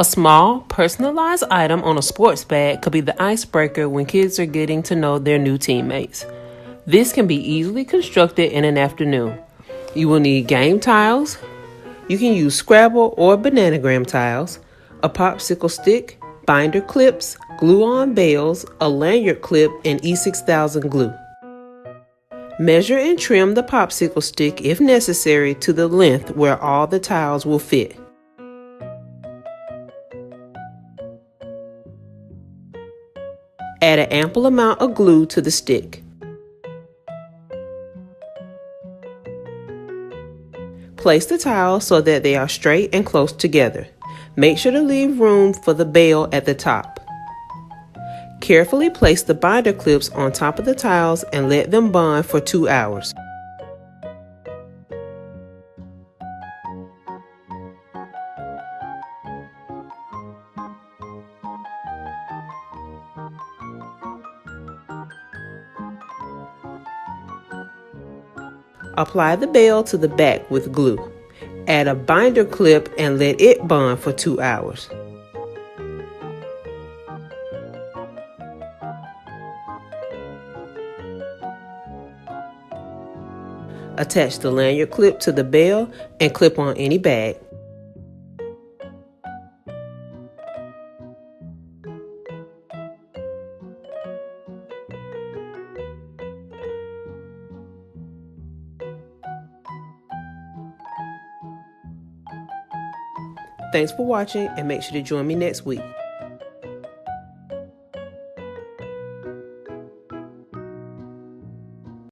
A small, personalized item on a sports bag could be the icebreaker when kids are getting to know their new teammates. This can be easily constructed in an afternoon. You will need game tiles. You can use Scrabble or bananagram tiles, a popsicle stick, binder clips, glue-on bells, a lanyard clip, and E6000 glue. Measure and trim the popsicle stick if necessary to the length where all the tiles will fit. Add an ample amount of glue to the stick. Place the tiles so that they are straight and close together. Make sure to leave room for the bell at the top. Carefully place the binder clips on top of the tiles and let them bond for 2 hours. Apply the bell to the back with glue. Add a binder clip and let it bond for 2 hours. Attach the lanyard clip to the bell and clip on any bag. Thanks for watching and make sure to join me next week.